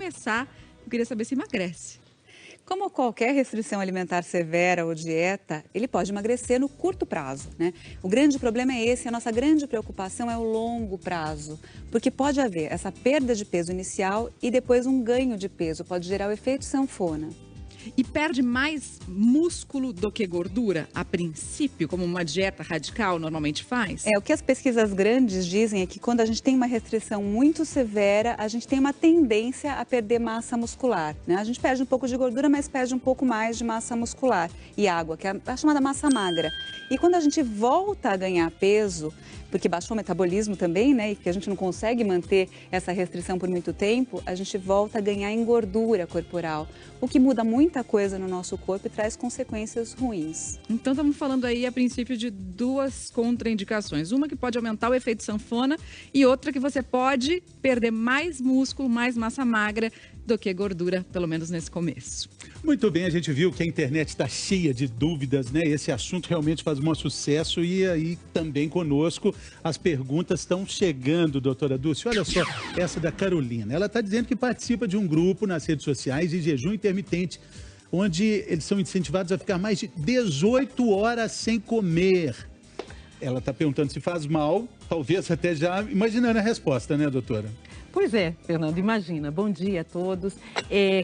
começar, eu queria saber se emagrece. Como qualquer restrição alimentar severa ou dieta, ele pode emagrecer no curto prazo, né? O grande problema é esse, a nossa grande preocupação é o longo prazo, porque pode haver essa perda de peso inicial e depois um ganho de peso, pode gerar o efeito sanfona. E perde mais músculo do que gordura, a princípio, como uma dieta radical normalmente faz? O que as pesquisas grandes dizem é que quando a gente tem uma restrição muito severa, a gente tem uma tendência a perder massa muscular, né? A gente perde um pouco de gordura, mas perde um pouco mais de massa muscular e água, que é a chamada massa magra. E quando a gente volta a ganhar peso, porque baixou o metabolismo também, né, e que a gente não consegue manter essa restrição por muito tempo, a gente volta a ganhar em gordura corporal, o que muda muita coisa no nosso corpo e traz consequências ruins. Então estamos falando aí a princípio de duas contraindicações, uma que pode aumentar o efeito sanfona e outra que você pode perder mais músculo, mais massa magra do que gordura, pelo menos nesse começo. Muito bem, a gente viu que a internet está cheia de dúvidas, né? Esse assunto realmente faz um sucesso e aí também conosco as perguntas estão chegando, doutora Dulce. Olha só, essa da Carolina. Ela está dizendo que participa de um grupo nas redes sociais de jejum intermitente, onde eles são incentivados a ficar mais de 18 horas sem comer. Ela está perguntando se faz mal, talvez até já imaginando a resposta, né, doutora? Pois é, Fernando, imagina. Bom dia a todos.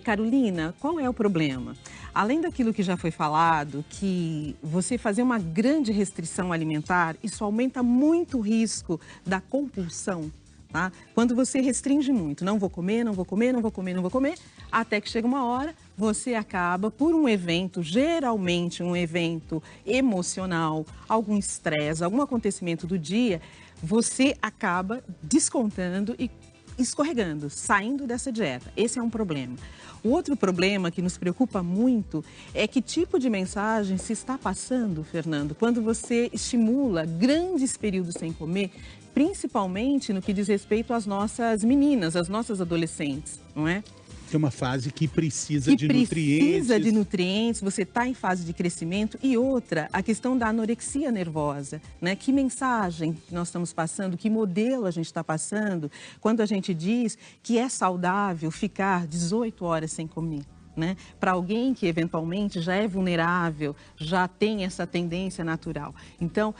Carolina, qual é o problema? Além daquilo que já foi falado, que você fazer uma grande restrição alimentar, isso aumenta muito o risco da compulsão, tá? Quando você restringe muito, não vou comer, não vou comer, não vou comer, não vou comer, até que chega uma hora, você acaba por um evento, geralmente um evento emocional, algum estresse, algum acontecimento do dia, você acaba descontando e escorregando, saindo dessa dieta. Esse é um problema. O outro problema que nos preocupa muito é que tipo de mensagem se está passando, Fernando, quando você estimula grandes períodos sem comer, principalmente no que diz respeito às nossas meninas, às nossas adolescentes, não é? É uma fase que precisa de nutrientes. Precisa de nutrientes, você está em fase de crescimento. E outra, a questão da anorexia nervosa, né? Que mensagem nós estamos passando, que modelo a gente está passando quando a gente diz que é saudável ficar 18 horas sem comer? Né? Para alguém que eventualmente já é vulnerável, já tem essa tendência natural. Então,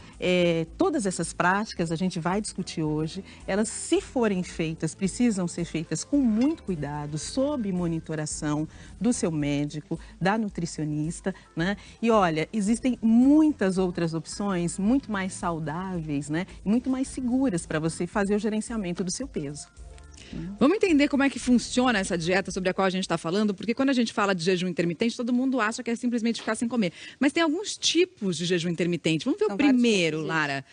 todas essas práticas a gente vai discutir hoje, elas, se forem feitas, precisam ser feitas com muito cuidado, sob monitoração do seu médico, da nutricionista, né? E olha, existem muitas outras opções muito mais saudáveis, né? Muito mais seguras para você fazer o gerenciamento do seu peso. Vamos entender como é que funciona essa dieta sobre a qual a gente está falando, porque quando a gente fala de jejum intermitente, todo mundo acha que é simplesmente ficar sem comer. Mas tem alguns tipos de jejum intermitente. Vamos ver o primeiro, Lara.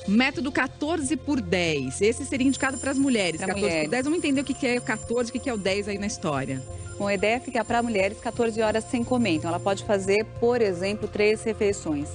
Método 14 por 10. Esse seria indicado para as mulheres. 14 por 10. Vamos entender o que é o 14 e o que é o 10 aí na história. Bom, a ideia é ficar para mulheres 14 horas sem comer. Então, ela pode fazer, por exemplo, 3 refeições.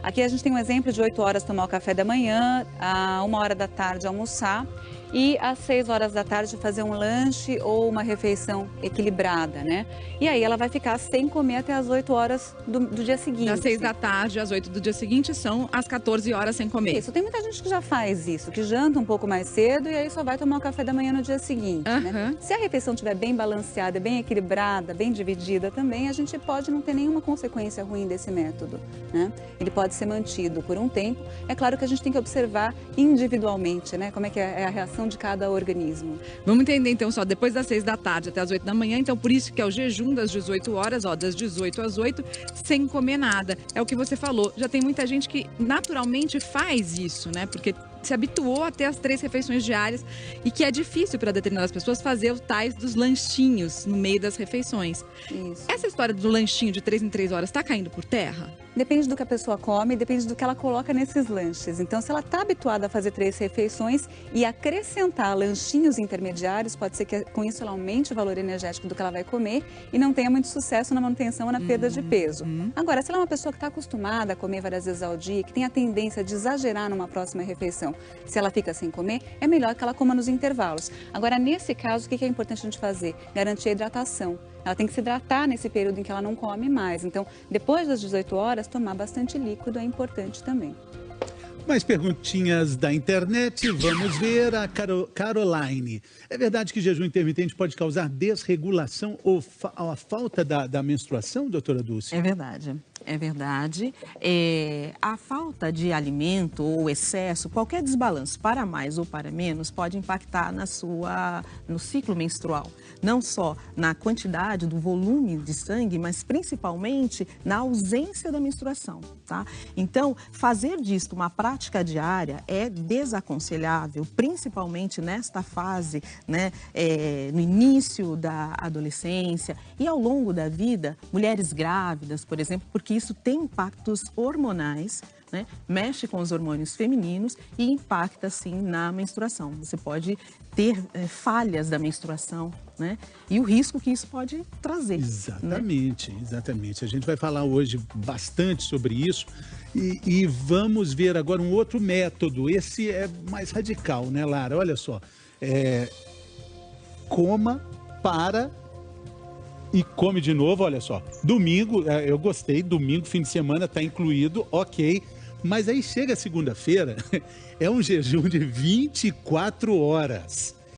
Aqui a gente tem um exemplo de 8 horas tomar o café da manhã, a 1 hora da tarde almoçar e às 6 horas da tarde fazer um lanche ou uma refeição equilibrada, né? E aí ela vai ficar sem comer até as 8 horas do dia seguinte. Das 6 da tarde às 8 do dia seguinte são as 14 horas sem comer. Isso, tem muita gente que já faz isso, que janta um pouco mais cedo e aí só vai tomar o café da manhã no dia seguinte, né? Se a refeição estiver bem balanceada, bem equilibrada, bem dividida também, a gente pode não ter nenhuma consequência ruim desse método, né? Ele pode ser mantido por um tempo. É claro que a gente tem que observar individualmente, né? Como é que é a reação de cada organismo. Vamos entender então só, depois das 6 da tarde até as 8 da manhã, então por isso que é o jejum das 18 horas, ó, das 18 às 8, sem comer nada. É o que você falou, já tem muita gente que naturalmente faz isso, né? Porque se habituou a ter as 3 refeições diárias e que é difícil para determinadas pessoas fazer os tais dos lanchinhos no meio das refeições. Isso. Essa história do lanchinho de 3 em 3 horas está caindo por terra? Depende do que a pessoa come, depende do que ela coloca nesses lanches. Então, se ela está habituada a fazer 3 refeições e acrescentar lanchinhos intermediários, pode ser que com isso ela aumente o valor energético do que ela vai comer e não tenha muito sucesso na manutenção ou na perda de peso. Agora, se ela é uma pessoa que está acostumada a comer várias vezes ao dia, que tem a tendência de exagerar numa próxima refeição, se ela fica sem comer, é melhor que ela coma nos intervalos. Agora, nesse caso, o que é importante a gente fazer? Garantir a hidratação. Ela tem que se hidratar nesse período em que ela não come mais. Então, depois das 18 horas, tomar bastante líquido é importante também. Mais perguntinhas da internet, vamos ver a Caroline. É verdade que jejum intermitente pode causar desregulação ou a falta da menstruação, doutora Dulce? É verdade. É verdade. A falta de alimento ou excesso, qualquer desbalanço para mais ou para menos, pode impactar no ciclo menstrual. Não só na quantidade, do volume de sangue, mas principalmente na ausência da menstruação, tá? Então, fazer disto uma prática diária é desaconselhável, principalmente nesta fase, né, no início da adolescência e ao longo da vida, mulheres grávidas, por exemplo, porque isso tem impactos hormonais, né? Mexe com os hormônios femininos e impacta, sim, na menstruação. Você pode ter falhas da menstruação, né? E o risco que isso pode trazer. Exatamente, né? Exatamente. A gente vai falar hoje bastante sobre isso e vamos ver agora um outro método. Esse é mais radical, né, Lara? Olha só, coma, para e come de novo, olha só. Domingo, eu gostei, domingo, fim de semana está incluído, ok. Mas aí chega segunda-feira, é um jejum de 24 horas.